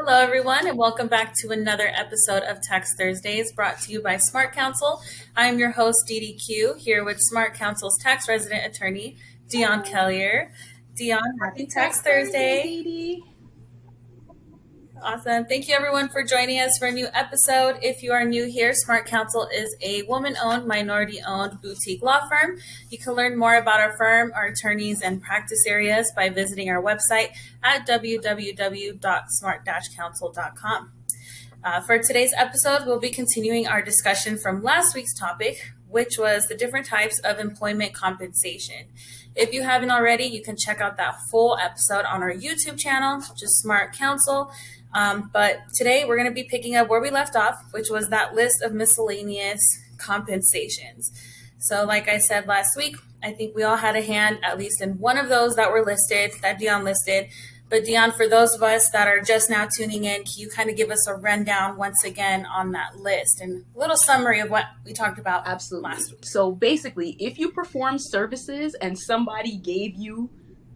Hello, everyone, and welcome back to another episode of Tax Thursdays brought to you by Smart Counsel. I am your host, DDQ, here with Smart Counsel's tax resident attorney, Dionne Kellier. Dionne, happy Tax Thursday. Dee. Awesome. Thank you, everyone, for joining us for a new episode. If you are new here, Smart Counsel is a woman-owned, minority-owned boutique law firm. You can learn more about our firm, our attorneys, and practice areas by visiting our website at www.smart-counsel.com. For today's episode, we'll be continuing our discussion from last week's topic, which was the different types of employment compensation. If you haven't already, you can check out that full episode on our YouTube channel, just Smart Counsel. But today we're going to be picking up where we left off, which was that list of miscellaneous compensations. So like I said last week, I think we all had a hand at least in one of those that were listed, that Dionne listed. But Dionne, for those of us that are just now tuning in, can you kind of give us a rundown once again on that list and a little summary of what we talked about last week? So basically, if you perform services and somebody gave you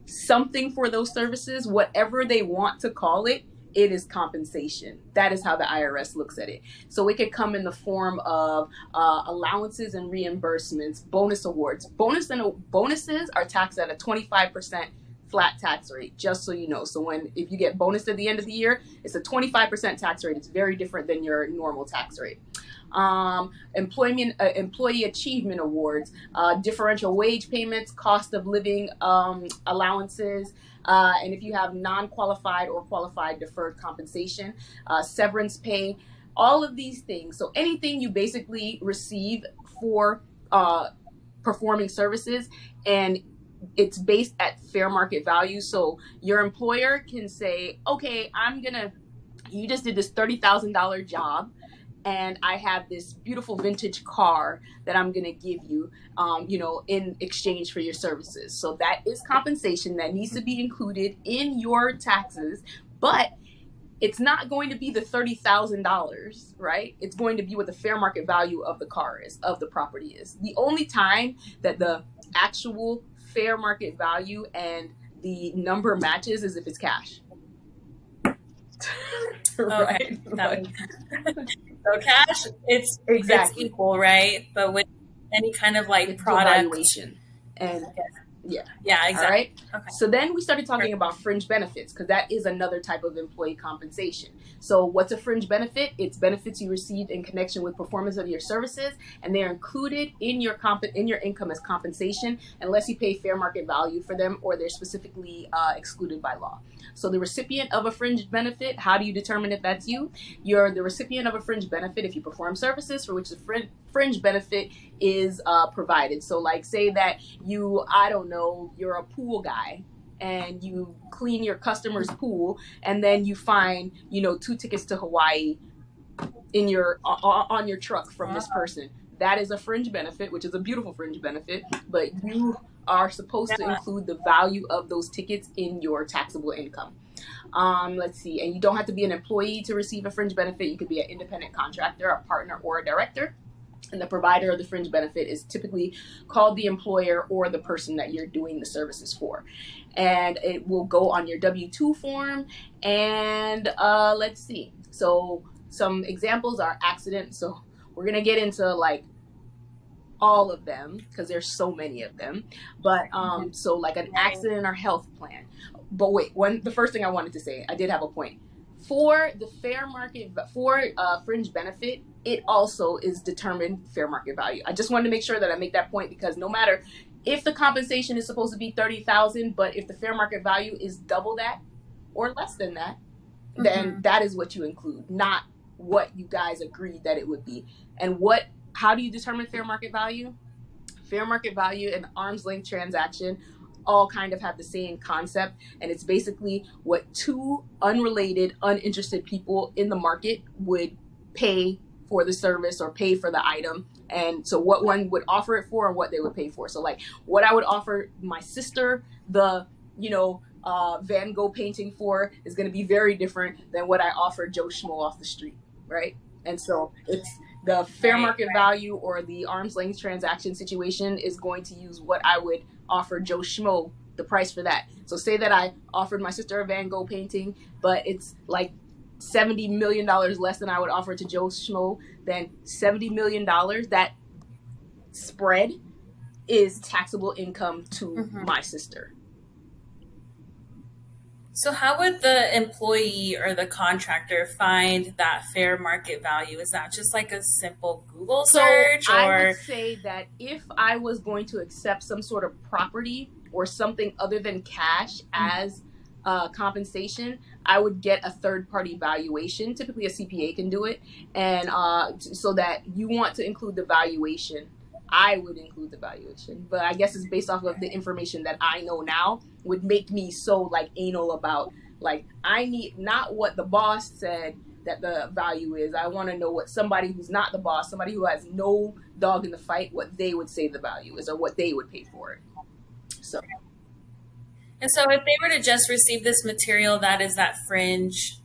something for those services, whatever they want to call it, it is compensation. That is how the IRS looks at it. So it could come in the form of allowances and reimbursements, bonus awards. Bonuses are taxed at a 25% flat tax rate, just so you know. So if you get bonus at the end of the year, it's a 25% tax rate. It's very different than your normal tax rate. Employee achievement awards, differential wage payments, cost of living allowances, and if you have non-qualified or qualified deferred compensation, severance pay, all of these things. So anything you basically receive for performing services, and it's based at fair market value. So your employer can say, okay, you just did this $30,000 job, and I have this beautiful vintage car that I'm going to give you, in exchange for your services. So that is compensation that needs to be included in your taxes, but it's not going to be the $30,000, right? It's going to be what the fair market value of the car is, of the property is. The only time that the actual fair market value and the number matches is if it's cash. Right. So cash, it's equal, right? But with any kind of like product valuation, and yeah, exactly. All right. Okay. So then we started talking about fringe benefits, because that is another type of employee compensation. So what's a fringe benefit? It's benefits you receive in connection with performance of your services, and they're included in your income as compensation unless you pay fair market value for them or they're specifically excluded by law. So the recipient of a fringe benefit, how do you determine if that's you? You're the recipient of a fringe benefit if you perform services for which the fringe benefit is provided. So like say that you're a pool guy and you clean your customer's pool, and then you find 2 tickets to Hawaii in on your truck from this person. That is a fringe benefit, which is a beautiful fringe benefit, but you are supposed to include the value of those tickets in your taxable income. Let's see, and you don't have to be an employee to receive a fringe benefit. You could be an independent contractor, a partner, or a director. And the provider of the fringe benefit is typically called the employer or the person that you're doing the services for. And it will go on your W-2 form. And let's see. So some examples are accident. So we're going to get into like all of them because there's so many of them. But so like an accident or health plan. But wait, the first thing I wanted to say, I did have a point. For the fair market, for fringe benefit, it also is determined fair market value. I just wanted to make sure that I make that point, because no matter if the compensation is supposed to be $30,000, but if the fair market value is double that or less than that, then that is what you include, not what you guys agreed that it would be. And how do you determine fair market value? Fair market value and arm's length transaction all kind of have the same concept, and it's basically what two unrelated, uninterested people in the market would pay for the service or pay for the item, and so what one would offer it for and what they would pay for. So like what I would offer my sister the Van Gogh painting for is going to be very different than what I offer Joe Schmo off the street, right? And so it's the fair market value or the arm's length transaction situation is going to use what I would offer Joe Schmo, the price for that. So say that I offered my sister a Van Gogh painting, but it's like $70 million less than I would offer to Joe Schmo, then $70 million, that spread is taxable income to my sister. So how would the employee or the contractor find that fair market value? Is that just like a simple Google search? So I would say that if I was going to accept some sort of property or something other than cash as compensation, I would get a third-party valuation. Typically, a CPA can do it, and so that you want to include the valuation. I would include the valuation, but I guess it's based off of the information that I know now would make me so like anal about like I need not what the boss said that the value is. I want to know what somebody who's not the boss, somebody who has no dog in the fight, what they would say the value is or what they would pay for it. So. And so if they were to just receive this material, that is that fringe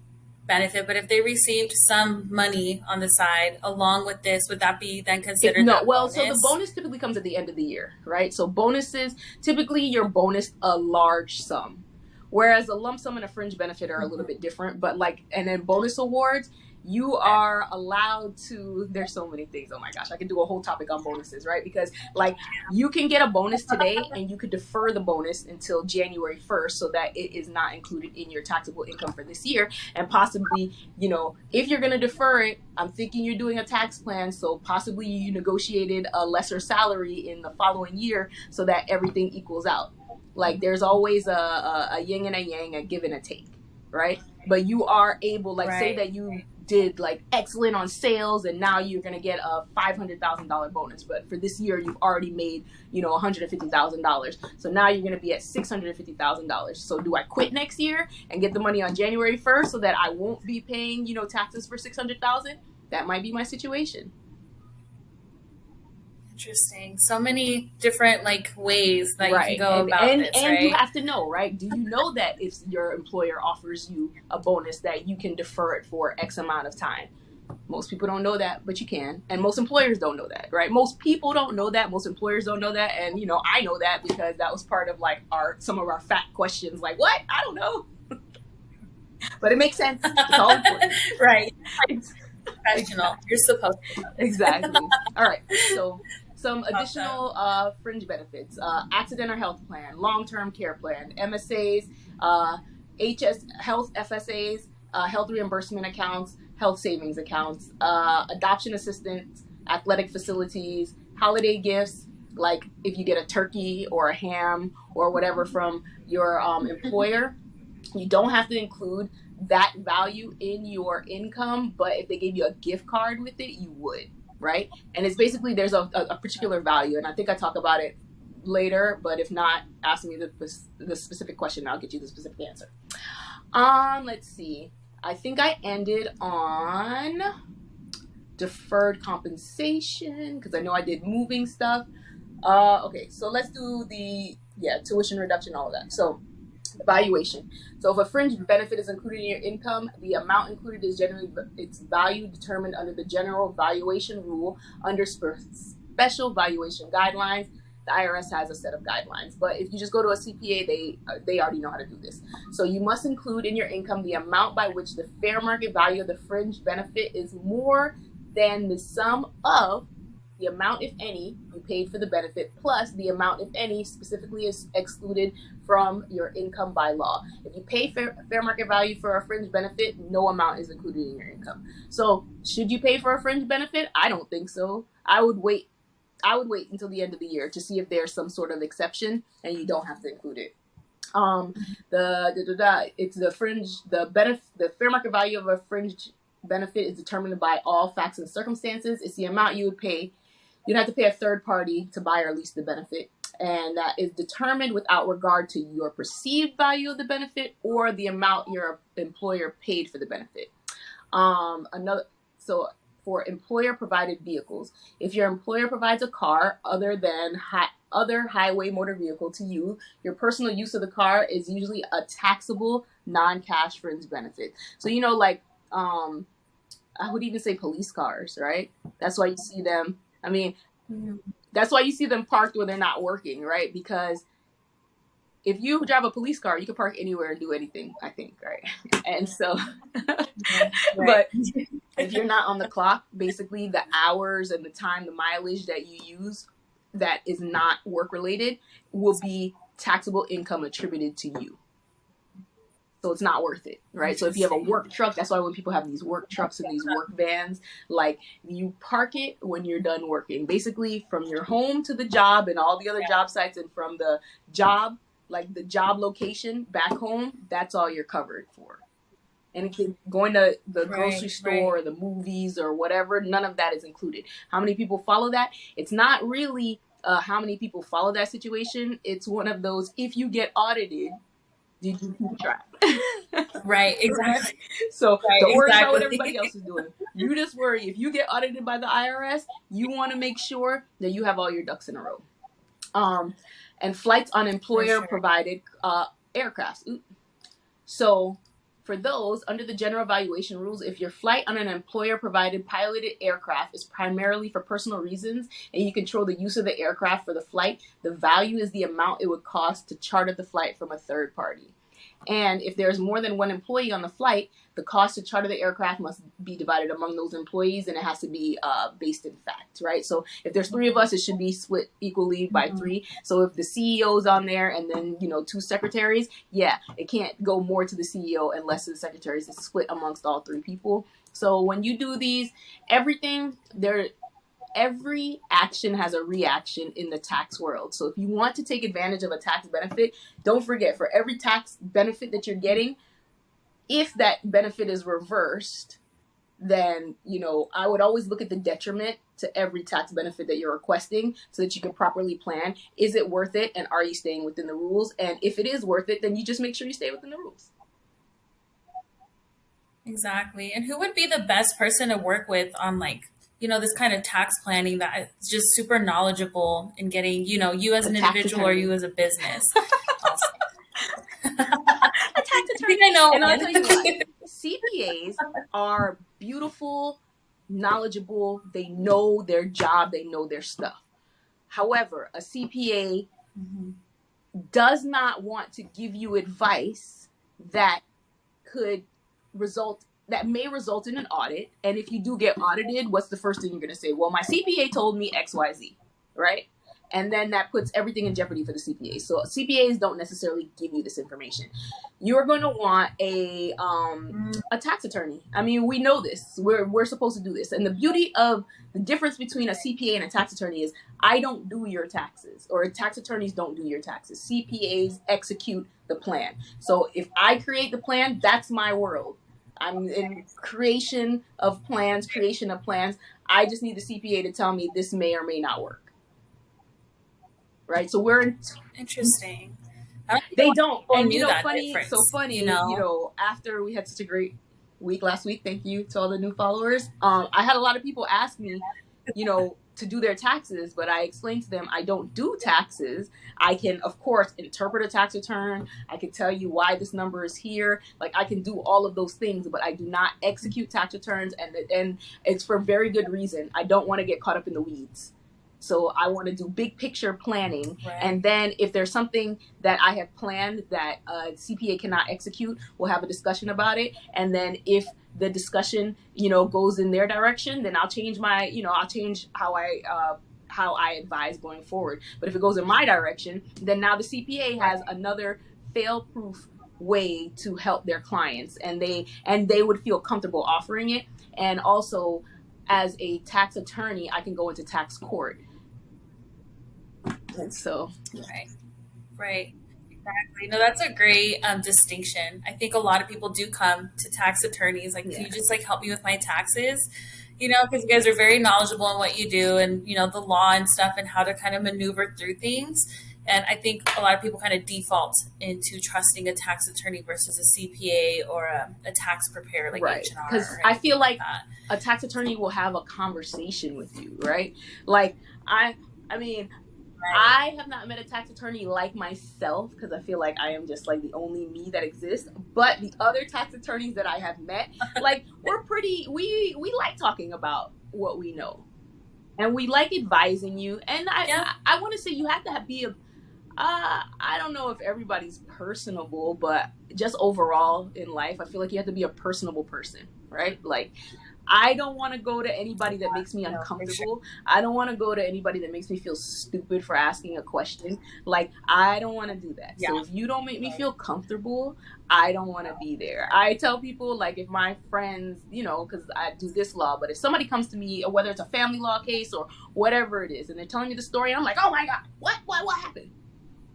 benefit. But if they received some money on the side along with this, would that be then considered no? That Well, bonus? So the bonus typically comes at the end of the year, right? So bonuses, typically you're bonused a large sum, whereas a lump sum and a fringe benefit are a little bit different. But like, and then bonus awards, you are allowed to, there's so many things. Oh my gosh, I could do a whole topic on bonuses, right? Because like you can get a bonus today and you could defer the bonus until January 1st so that it is not included in your taxable income for this year. And possibly, you know, if you're going to defer it, I'm thinking you're doing a tax plan. So possibly you negotiated a lesser salary in the following year so that everything equals out. Like there's always a yin and a yang, a give and a take, right? But you are able, like say that you did like excellent on sales and now you're going to get a $500,000 bonus, but for this year you've already made, you know, $150,000. So now you're going to be at $650,000. So do I quit next year and get the money on January 1st so that I won't be paying, you know, taxes for $600,000? That might be my situation. Interesting. So many different like ways that you can go about this, and right? you have to know, right? Do you know that if your employer offers you a bonus that you can defer it for X amount of time? Most people don't know that, but you can. And most employers don't know that, right? Most people don't know that. Most employers don't know that. And, you know, I know that because that was part of like some of our fact questions. Like, what? I don't know. But it makes sense. It's all important. Right. Professional. You're supposed to. Exactly. All right. So some additional fringe benefits: accidental health plan, long-term care plan, MSAs, HS health FSAs, health reimbursement accounts, health savings accounts, adoption assistance, athletic facilities, holiday gifts, like if you get a turkey or a ham or whatever from your employer. You don't have to include that value in your income, but if they gave you a gift card with it, you would, right? And it's basically there's a particular value, and I think I talk about it later, but if not, ask me the specific question and I'll get you the specific answer. Let's see. I think I ended on deferred compensation because I know I did moving stuff. Okay, so let's do the tuition reduction, all of that. So valuation. So if a fringe benefit is included in your income, the amount included is generally its value determined under the general valuation rule under special valuation guidelines. The IRS has a set of guidelines, but if you just go to a CPA, they already know how to do this. So you must include in your income the amount by which the fair market value of the fringe benefit is more than the sum of the amount, if any, you paid for the benefit, plus the amount, if any, specifically is excluded from your income by law. If you pay fair market value for a fringe benefit, no amount is included in your income. So should you pay for a fringe benefit? I don't think so. I would wait until the end of the year to see if there's some sort of exception and you don't have to include it. It's the fair market value of a fringe benefit is determined by all facts and circumstances. It's the amount you would pay. You'd have to pay a third party to buy or lease the benefit, and that is determined without regard to your perceived value of the benefit or the amount your employer paid for the benefit. For employer provided vehicles, if your employer provides a car other than other highway motor vehicle to you, your personal use of the car is usually a taxable non-cash fringe benefit. So like I would even say police cars, right? That's why you see them. I mean, that's why you see them parked when they're not working, right? Because if you drive a police car, you can park anywhere and do anything, I think, right? And so, Right. but if you're not on the clock, basically the hours and the time, the mileage that you use that is not work related will be taxable income attributed to you. So it's not worth it, right? So if you have a work truck, that's why when people have these work trucks and these work vans, like you park it when you're done working. Basically from your home to the job and all the other job sites, and from the job, like the job location back home, that's all you're covered for. And it can, going to the grocery store or the movies or whatever, none of that is included. How many people follow that? It's not really how many people follow that situation. It's one of those, if you get audited, did you keep track? Right, exactly. So don't worry about what everybody else is doing. You just worry, if you get audited by the IRS, you want to make sure that you have all your ducks in a row. And flights on employer provided aircraft. So for those, under the general valuation rules, if your flight on an employer-provided piloted aircraft is primarily for personal reasons and you control the use of the aircraft for the flight, the value is the amount it would cost to charter the flight from a third party. And if there's more than one employee on the flight, the cost to charter the aircraft must be divided among those employees, and it has to be based in fact, right? So if there's 3 of us, it should be split equally by 3. So if the CEO's on there and then, 2 secretaries, yeah, it can't go more to the CEO and less to the secretaries. It's split amongst all 3 people. So when you do these, every action has a reaction in the tax world. So if you want to take advantage of a tax benefit, don't forget, for every tax benefit that you're getting, if that benefit is reversed, then, I would always look at the detriment to every tax benefit that you're requesting so that you can properly plan. Is it worth it? And are you staying within the rules? And if it is worth it, then you just make sure you stay within the rules. Exactly. And who would be the best person to work with on this kind of tax planning that is just super knowledgeable in getting, you as an individual or you as a business? A tax attorney. I know. And I'll tell you what, CPAs are beautiful, knowledgeable. They know their job. They know their stuff. However, a CPA does not want to give you advice that may result in an audit. And if you do get audited, what's the first thing you're going to say? Well, my CPA told me XYZ, right? And then that puts everything in jeopardy for the CPA. So CPAs don't necessarily give you this information. You're going to want a tax attorney. I mean, we know this. We're supposed to do this. And the beauty of the difference between a CPA and a tax attorney is I don't do your taxes, or tax attorneys don't do your taxes. CPAs execute the plan. So if I create the plan, that's my world. I'm in creation of plans. I just need the CPA to tell me this may or may not work. Right, so we're interesting. They don't, and funny. So funny, after we had such a great week last week. Thank you to all the new followers. I had a lot of people ask me, to do their taxes, but I explained to them I don't do taxes. I can, of course, interpret a tax return. I can tell you why this number is here. Like I can do all of those things, but I do not execute tax returns, and it's for very good reason. I don't want to get caught up in the weeds. So I want to do big picture planning. Right. And then if there's something that I have planned that CPA cannot execute, we'll have a discussion about it. And then if the discussion, goes in their direction, then I'll change how I advise going forward. But if it goes in my direction, then now the CPA has another fail-proof way to help their clients, and they would feel comfortable offering it. And also, as a tax attorney, I can go into tax court. And so, right, exactly. No, that's a great distinction. I think a lot of people do come to tax attorneys can you just help me with my taxes? Because you guys are very knowledgeable in what you do, and the law and stuff, and how to kind of maneuver through things. And I think a lot of people kind of default into trusting a tax attorney versus a CPA or a tax preparer right. H&R. Because I feel like a tax attorney will have a conversation with you, right? Like I mean, I have not met a tax attorney like myself, because I feel like I am just the only me that exists. But the other tax attorneys that I have met, we like talking about what we know, and we like advising you. And I want to say you have to be I don't know if everybody's personable, but just overall in life, I feel like you have to be a personable person, right? Like, I don't want to go to anybody that makes me No, for sure. uncomfortable. I don't want to go to anybody that makes me feel stupid for asking a question. Like, I don't want to do that. Yeah. So if you don't make me feel comfortable, I don't want to be there. I tell people, like, if my friends, because I do this law, but if somebody comes to me, or whether it's a family law case or whatever it is, and they're telling me the story, I'm like, oh my God, what happened?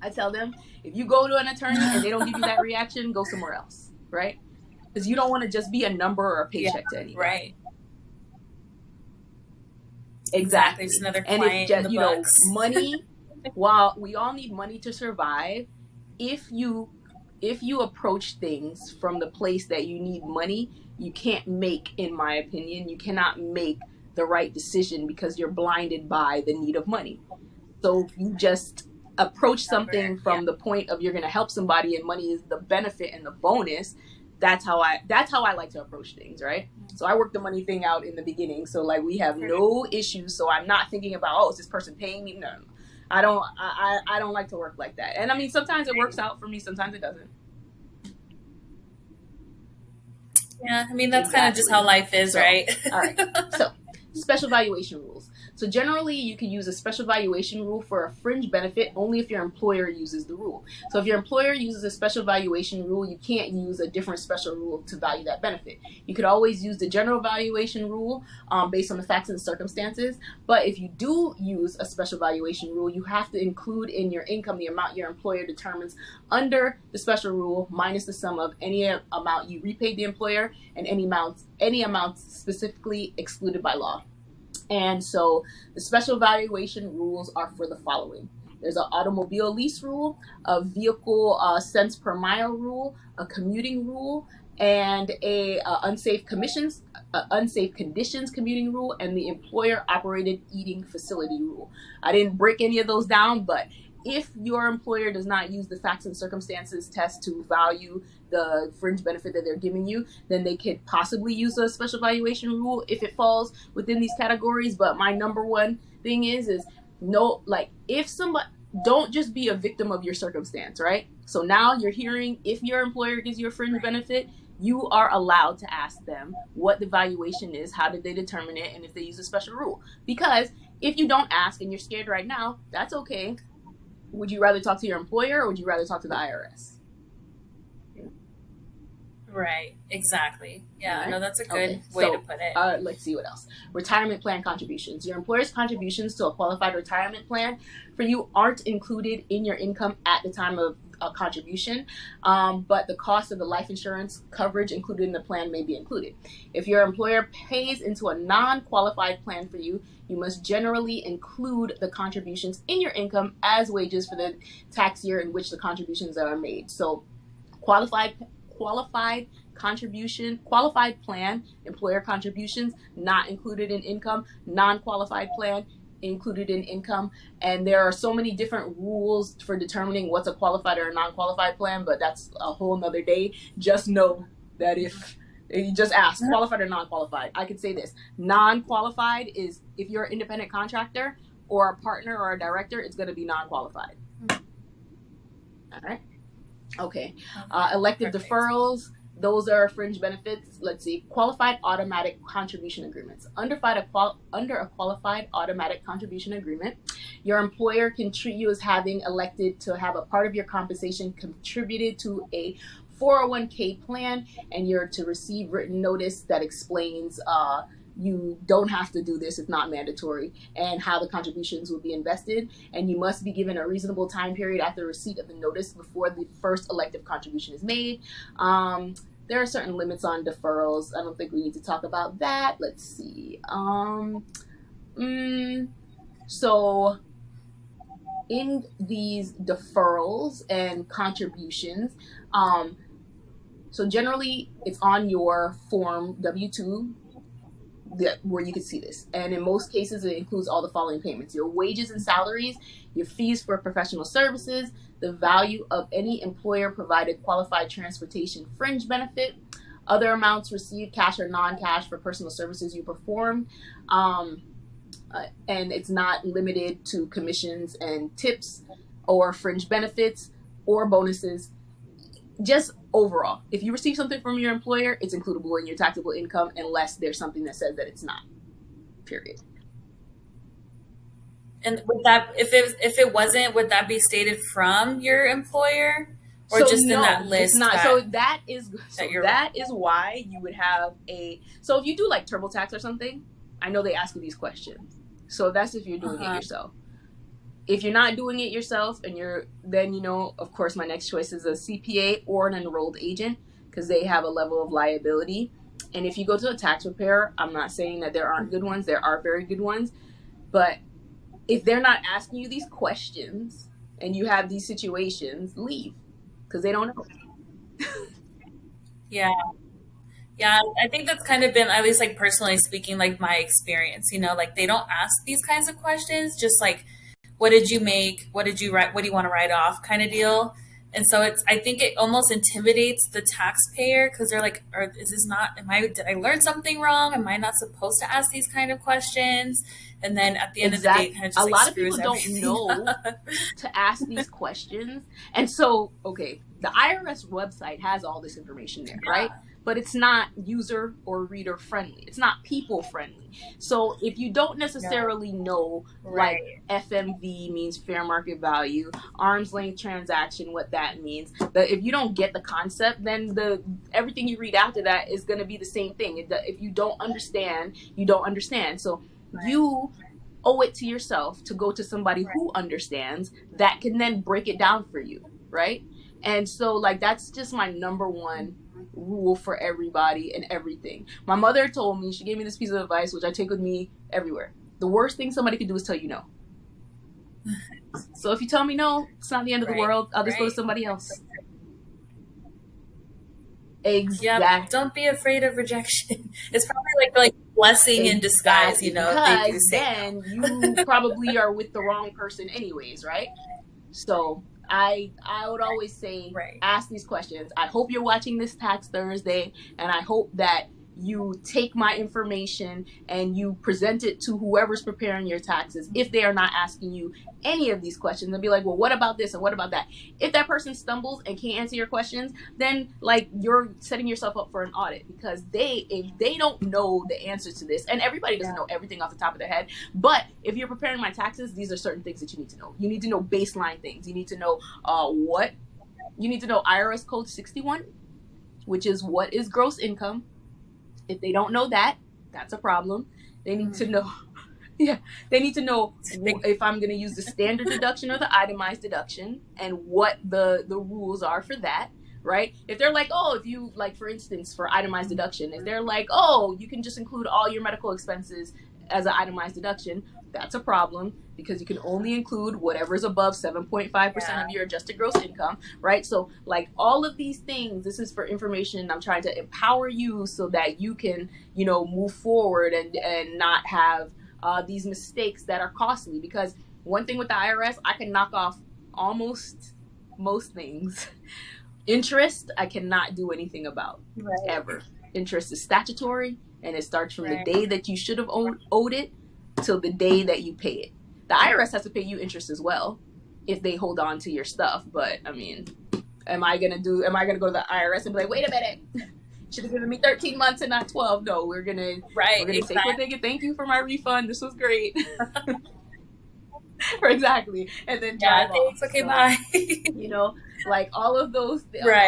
I tell them, if you go to an attorney and they don't give you that reaction, go somewhere else, right? Because you don't want to just be a number or a paycheck to anybody. Right. Exactly. It's another And client if just, in the books. money, while we all need money to survive, if you approach things from the place that you need money, you can't make, in my opinion, you cannot make the right decision because you're blinded by the need of money. So if you just approach something from the point of you're going to help somebody and money is the benefit and the bonus, that's how I like to approach things, right? So I work the money thing out in the beginning, so like we have no issues. So I'm not thinking about, oh, is this person paying me? No. I don't like to work like that. And I mean, sometimes it works out for me, sometimes it doesn't. Yeah, I mean, that's kind of just how life is, right? All right. So, special valuation rules. So generally, you can use a special valuation rule for a fringe benefit only if your employer uses the rule. So if your employer uses a special valuation rule, you can't use a different special rule to value that benefit. You could always use the general valuation rule based on the facts and circumstances. But if you do use a special valuation rule, you have to include in your income the amount your employer determines under the special rule minus the sum of any amount you repaid the employer and any amounts specifically excluded by law. And so the special valuation rules are for the following. There's an automobile lease rule, a vehicle cents per mile rule, a commuting rule, and a unsafe conditions commuting rule, and the employer operated eating facility rule. I didn't break any of those down, but if your employer does not use the facts and circumstances test to value the fringe benefit that they're giving you, then they could possibly use a special valuation rule if it falls within these categories. But my number one thing is no, like, if somebody, don't just be a victim of your circumstance, right? So now you're hearing, if your employer gives you a fringe benefit, you are allowed to ask them what the valuation is, how did they determine it, and if they use a special rule. Because if you don't ask and you're scared right now, that's okay. Would you rather talk to your employer or would you rather talk to the IRS? Right, exactly. Yeah, Right. No, that's a good way to put it. Let's see what else. Retirement plan contributions. Your employer's contributions to a qualified retirement plan for you aren't included in your income at the time of a contribution, but the cost of the life insurance coverage included in the plan may be included. If your employer pays into a non-qualified plan for you, you must generally include the contributions in your income as wages for the tax year in which the contributions are made. So qualified plan, employer contributions not included in income, non-qualified plan included in income. And there are so many different rules for determining what's a qualified or a non-qualified plan, but that's a whole nother day. Just know that if you just ask qualified or non-qualified, I could say this: non-qualified is if you're an independent contractor or a partner or a director, it's going to be non-qualified. All right. Okay. Elective deferrals, those are fringe benefits. Let's see. Qualified automatic contribution agreements. Under a qualified automatic contribution agreement, your employer can treat you as having elected to have a part of your compensation contributed to a 401k plan, and you're to receive written notice that explains you don't have to do this, it's not mandatory, and how the contributions will be invested. And you must be given a reasonable time period after receipt of the notice before the first elective contribution is made. There are certain limits on deferrals. I don't think we need to talk about that. Let's see. So in these deferrals and contributions, so generally it's on your form W-2 where you can see this. And in most cases, it includes all the following payments: your wages and salaries, your fees for professional services, the value of any employer-provided qualified transportation fringe benefit, other amounts received, cash or non-cash, for personal services you performed. And it's not limited to commissions and tips or fringe benefits or bonuses. Just overall, if you receive something from your employer, it's includable in your taxable income unless there's something that says that it's not. Period. And would that, if it wasn't, would that be stated from your employer, or So just in no, that list? it's not. So that is That why you would have a. So if you do like TurboTax or something, I know they ask you these questions. So that's if you're doing it yourself. If you're not doing it yourself, and then of course, my next choice is a CPA or an enrolled agent, because they have a level of liability. And if you go to a tax preparer, I'm not saying that there aren't good ones. There are very good ones, but if they're not asking you these questions and you have these situations, leave, because they don't know. Yeah. Yeah, I think that's kind of been, at least like personally speaking, like my experience, like they don't ask these kinds of questions, just like, what did you make? What did you write? What do you want to write off kind of deal? And so I think it almost intimidates the taxpayer, because they're like, is this not, did I learn something wrong? Am I not supposed to ask these kind of questions? And then at the end of the day, it kind of just a lot of people don't know to ask these questions. And so, okay, the IRS website has all this information there, right? But it's not user or reader friendly. It's not people friendly. So if you don't necessarily know, like FMV means fair market value, arm's length transaction, what that means, if you don't get the concept, then everything you read after that is going to be the same thing. If you don't understand, you don't understand. So you owe it to yourself to go to somebody who understands, that can then break it down for you, right? And so, like, that's just my number one rule for everybody and everything. My mother told me, she gave me this piece of advice, which I take with me everywhere. The worst thing somebody could do is tell you no. So if you tell me no, it's not the end of the world. I'll just go to somebody else. Exactly. Yep. Don't be afraid of rejection. It's probably like blessing in disguise, Because then you probably are with the wrong person anyways, right? So I would always say, ask these questions. I hope you're watching this Tax Thursday, and I hope that you take my information and you present it to whoever's preparing your taxes if they are not asking you any of these questions, and be like, well, what about this and what about that? If that person stumbles and can't answer your questions, then like you're setting yourself up for an audit, because if they don't know the answer to this, and everybody doesn't know everything off the top of their head, but if you're preparing my taxes, these are certain things that you need to know. You need to know baseline things. You need to know IRS code 61, which is what is gross income. If they don't know that, that's a problem. They need to know. They need to know if I'm going to use the standard deduction or the itemized deduction, and what the rules are for that, right? If they're like, oh, if you, like, for instance, for itemized deduction, if they're like, oh, you can just include all your medical expenses as an itemized deduction, that's a problem, because you can only include whatever is above 7.5% of your adjusted gross income, right? So, like, all of these things, this is for information. I'm trying to empower you so that you can, move forward and not have these mistakes that are costly. Because one thing with the IRS, I can knock off almost most things. Interest, I cannot do anything about, ever. Interest is statutory, and it starts from the day that you should have owed it till the day that you pay it. The IRS has to pay you interest as well if they hold on to your stuff. But I mean, am I gonna go to the IRS and be like, wait a minute, should have given me 13 months and not 12? No, we're gonna take what they get. Thank you for my refund. This was great. Exactly. And then drive off. Okay, bye. Like all of those,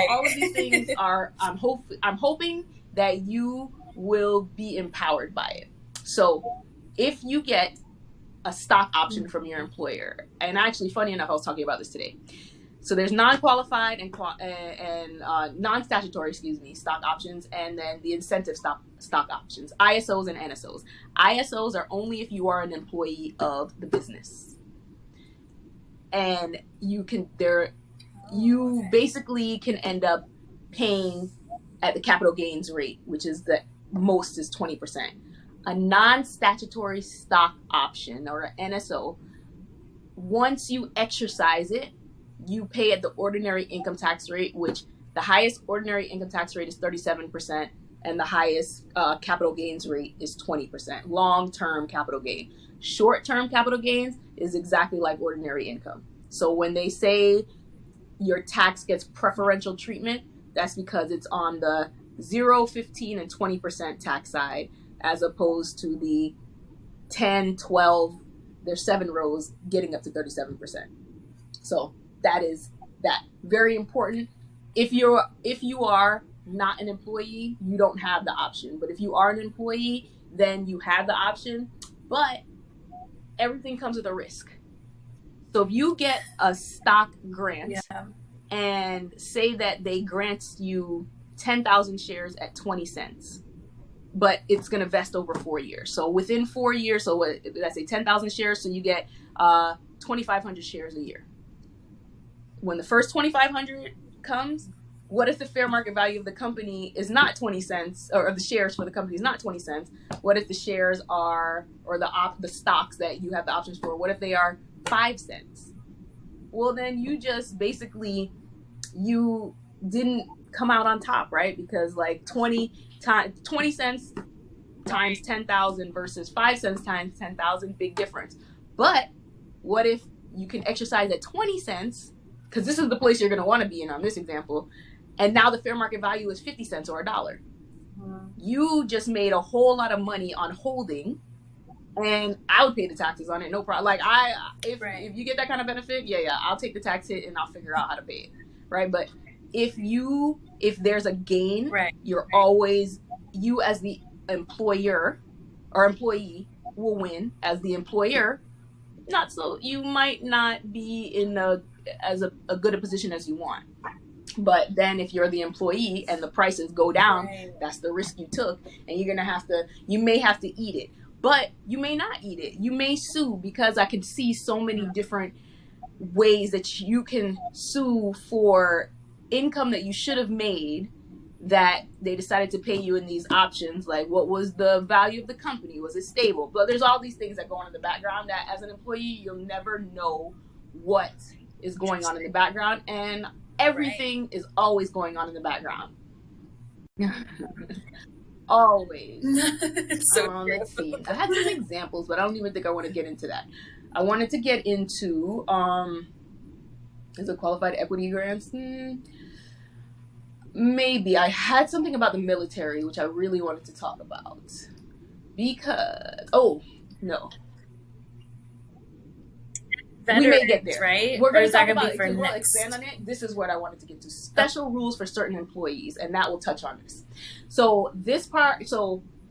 all of these things are. I'm hoping that you will be empowered by it. So if you get a stock option from your employer, and actually, funny enough, I was talking about this today. So there's non-qualified and non-statutory, stock options, and then the incentive stock options, ISOs and NSOs. ISOs are only if you are an employee of the business, and you basically can end up paying at the capital gains rate, which is the most is 20%. A non-statutory stock option, or an NSO, once you exercise it, you pay at the ordinary income tax rate, which the highest ordinary income tax rate is 37%, and the highest capital gains rate is 20%. Long-term capital gain. Short-term capital gains is exactly like ordinary income. So when they say your tax gets preferential treatment, that's because it's on the 0, 15, and 20% tax side, as opposed to the 10, 12, there's 7 rows getting up to 37%. So that is that. Very important. If you are not an employee, you don't have the option. But if you are an employee, then you have the option. But everything comes with a risk. So if you get a stock grant, and say that they grant you 10,000 shares at 20 cents, but it's going to vest over 4 years. So within 4 years, so what, let's say 10,000 shares, so you get 2,500 shares a year. When the first 2,500 comes, what if the fair market value of the company is not 20 cents, or the shares for the company is not 20 cents? What if the shares are, or the stocks that you have the options for, what if they are 5 cents? Well, then you just basically, you didn't come out on top, right? Because like 20 cents times 10,000 versus 5 cents times 10,000, big difference. But what if you can exercise at 20 cents, because this is the place you're going to want to be in on this example, and now the fair market value is 50 cents or $1. You just made a whole lot of money on holding, and I would pay the taxes on it, no problem. Like if you get that kind of benefit, yeah, I'll take the tax hit and I'll figure out how to pay it, right? But if there's a gain, you're always, you as the employer or employee will win. As the employer, not so, you might not be in as good a position as you want. But then if you're the employee and the prices go down, that's the risk you took, and you may have to eat it. But you may not eat it. You may sue, because I can see so many different ways that you can sue for income that you should have made that they decided to pay you in these options. Like, what was the value of the company? Was it stable? But there's all these things that go on in the background that as an employee, you'll never know what is going on in the background. And everything is always going on in the background. Always. Let's see. I had some examples, but I don't even think I want to get into that. I wanted to get into is it qualified equity grants? Maybe. I had something about the military, which I really wanted to talk about. Because no. Veterans, we may get there, right? We're going to talk about it. We'll expand on it. This is what I wanted to get to: special rules for certain employees, and that will touch on this. So this part,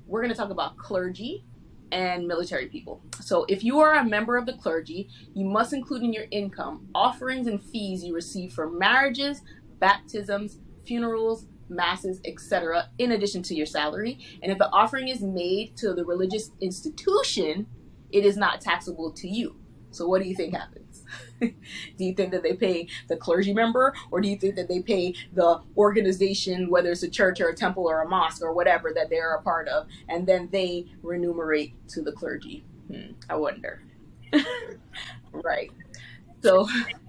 we're going to talk about clergy and military people. So if you are a member of the clergy, you must include in your income offerings and fees you receive for marriages, baptisms, funerals, masses, etc., in addition to your salary. And if the offering is made to the religious institution, it is not taxable to you. So what do you think happens? Do you think that they pay the clergy member, or do you think that they pay the organization, whether it's a church or a temple or a mosque or whatever that they're a part of, and then they remunerate to the clergy? I wonder. Right. So,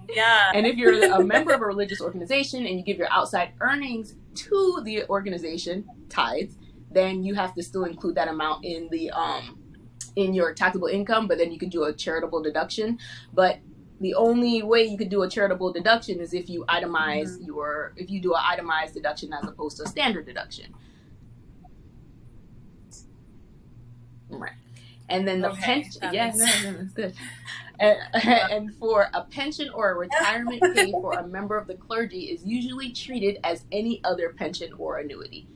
yeah. And if you're a member of a religious organization and you give your outside earnings to the organization, tithes, then you have to still include that amount in the in your taxable income, but then you can do a charitable deduction. But the only way you could do a charitable deduction is if you itemize if you do an itemized deduction as opposed to a standard deduction. Right. And then the pension, that's good. And for a pension or a retirement pay for a member of the clergy is usually treated as any other pension or annuity,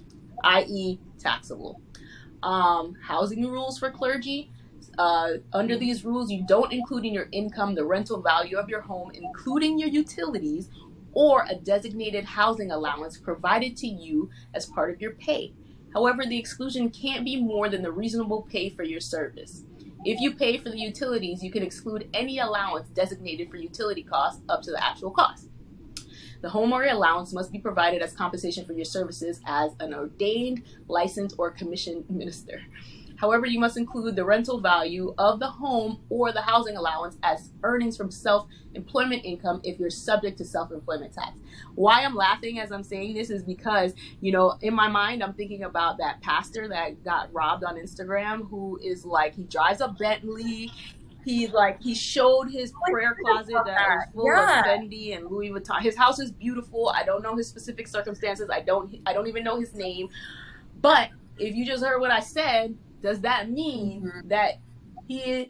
i.e. taxable. Housing rules for clergy. Under these rules, you don't include in your income the rental value of your home, including your utilities, or a designated housing allowance provided to you as part of your pay. However, the exclusion can't be more than the reasonable pay for your service. If you pay for the utilities, you can exclude any allowance designated for utility costs up to the actual cost. The home or allowance must be provided as compensation for your services as an ordained, licensed, or commissioned minister. However, you must include the rental value of the home or the housing allowance as earnings from self-employment income if you're subject to self-employment tax. Why I'm laughing as I'm saying this is because, in my mind, I'm thinking about that pastor that got robbed on Instagram, who is like, he drives a Bentley, he showed his prayer closet that was full of Yeah. Fendi and Louis Vuitton. His house is beautiful. I don't know his specific circumstances. I don't even know his name. But if you just heard what I said, does that mean that if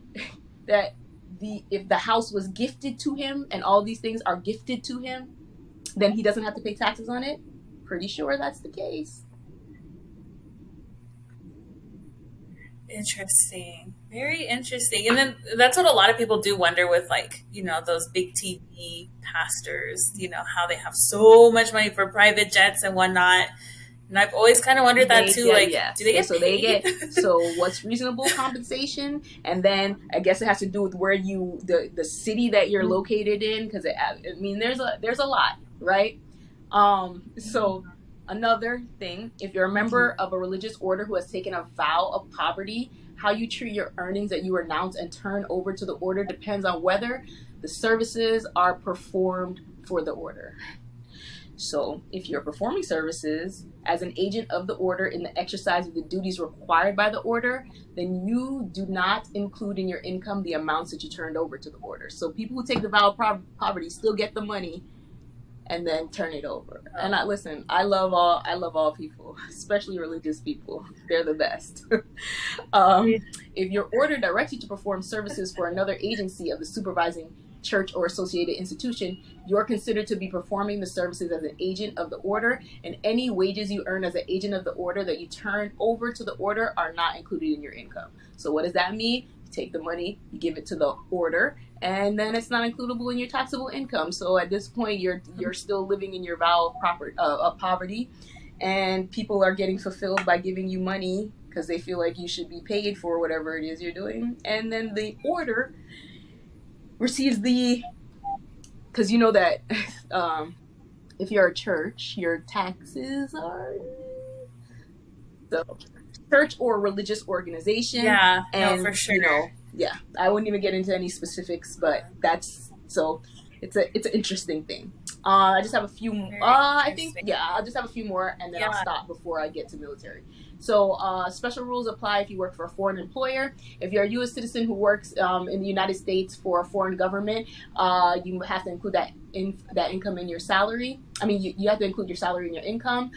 the house was gifted to him and all these things are gifted to him, then he doesn't have to pay taxes on it? Pretty sure that's the case. Interesting. Very interesting. And then that's what a lot of people do wonder with, like, those big TV pastors, how they have so much money for private jets and whatnot. And I've always kind of wondered that too. Do they get paid? So what's reasonable compensation? And then I guess it has to do with where the city that you're located in, because there's a lot, right? So another thing, if you're a member of a religious order who has taken a vow of poverty, how you treat your earnings that you renounce and turn over to the order depends on whether the services are performed for the order. So if you're performing services as an agent of the order in the exercise of the duties required by the order, then you do not include in your income the amounts that you turned over to the order. So people who take the vow of poverty still get the money and then turn it over. And I love all people, especially religious people. They're the best. If your order directs you to perform services for another agency of the supervising church or associated institution, you're considered to be performing the services as an agent of the order, and any wages you earn as an agent of the order that you turn over to the order are not included in your income. So what does that mean? You take the money, you give it to the order, and then it's not includable in your taxable income. So at this point, you're still living in your vow of poverty, and people are getting fulfilled by giving you money because they feel like you should be paid for whatever it is you're doing, and then the order receives because you know that if you're a church, your taxes are so church or religious organization. Yeah, and no, for sure. I wouldn't even get into any specifics, but it's an interesting thing. I just have a few. I'll just have a few more, and then I'll stop before I get to military. So special rules apply if you work for a foreign employer. If you're a U.S. citizen who works in the United States for a foreign government, you have to include that income in your salary. I mean, you have to include your salary in your income.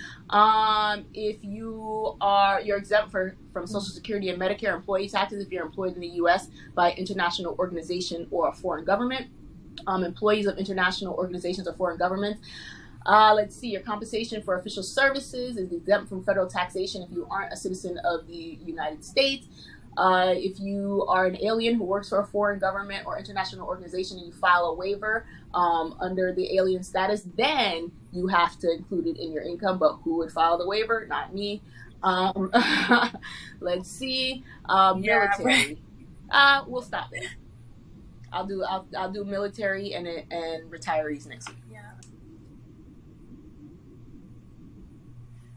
If you're exempt from Social Security and Medicare employee taxes if you're employed in the U.S. by an international organization or a foreign government. Employees of international organizations or foreign governments. Let's see, your compensation for official services is exempt from federal taxation if you aren't a citizen of the United States. If you are an alien who works for a foreign government or international organization and you file a waiver under the alien status, then you have to include it in your income. But who would file the waiver? Not me. Let's see, military. We'll stop there. I'll do military and retirees next week. Yeah.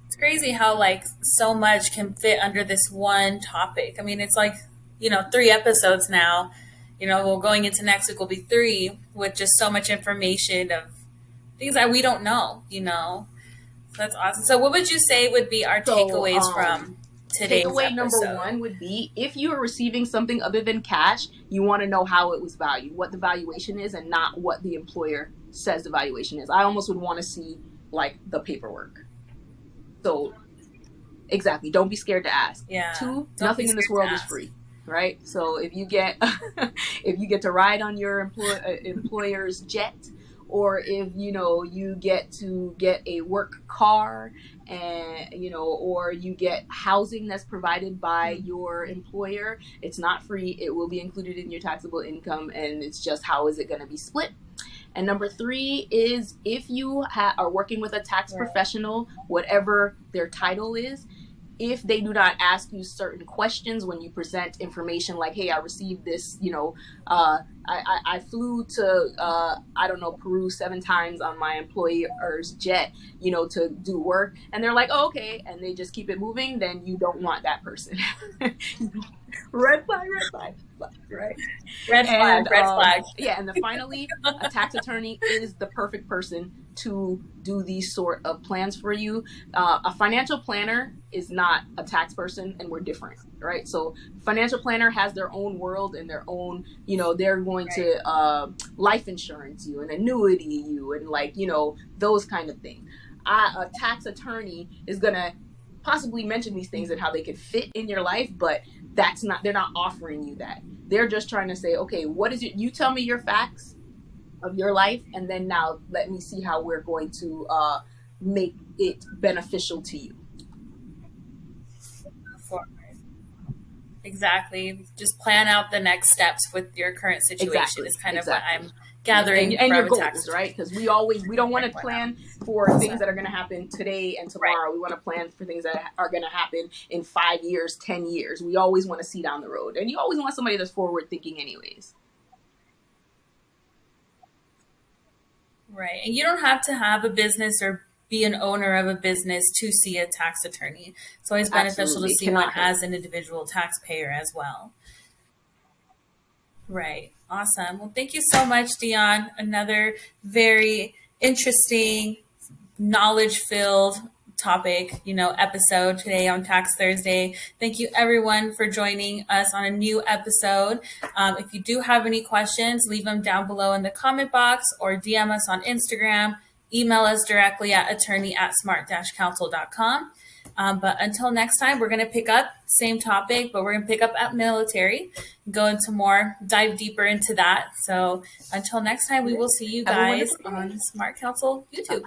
It's crazy how so much can fit under this one topic. I mean, it's 3 episodes now. Well, going into next week will be 3 with just so much information of things that we don't know, So that's awesome. So what would you say would be our takeaways from today's takeaway episode? Number 1 would be, if you are receiving something other than cash, you want to know how it was valued, what the valuation is, and not what the employer says the valuation is. I almost would want to see the paperwork. So exactly, don't be scared to ask. 2, nothing in this world is free, right? So if you get to ride on your employer's jet, or if you get to get a work car, and or you get housing that's provided by your employer, it's not free. It will be included in your taxable income, and it's just how is it going to be split. And number 3 is, if you are working with a tax professional, whatever their title is, if they do not ask you certain questions when you present information like, hey, I received this, I flew to, Peru 7 times on my employer's jet, to do work. And they're like, oh, okay. And they just keep it moving. Then you don't want that person. Red flag, right? Red flag. Yeah, and then finally, a tax attorney is the perfect person to do these sort of plans for you. A financial planner is not a tax person, and we're different, right? So financial planner has their own world and their own, they're going to life insurance you and annuity you and those kind of things. A tax attorney is going to possibly mention these things and how they could fit in your life, but they're not offering you that. They're just trying to say, okay, what is it? You tell me your facts of your life, and then now let me see how we're going to make it beneficial to you. Exactly. Just plan out the next steps with your current situation is kind of what I'm gathering and your from goals, right? Because we don't want to plan for things that are going to happen today and tomorrow. Right. We want to plan for things that are going to happen in 5 years, 10 years. We always want to see down the road, and you always want somebody that's forward thinking anyways. Right. And you don't have to have a business or be an owner of a business to see a tax attorney. It's always beneficial to see one as an individual taxpayer as well. Right. Awesome. Well, thank you so much, Dionne. Another very interesting, knowledge-filled topic, episode today on Tax Thursday. Thank you everyone for joining us on a new episode. If you do have any questions, leave them down below in the comment box or DM us on Instagram. Email us directly at attorney@smart-counsel.com. But until next time, we're going to pick up same topic, but we're going to pick up at military, go into dive deeper into that. So until next time, we will see you guys on Smart Counsel YouTube.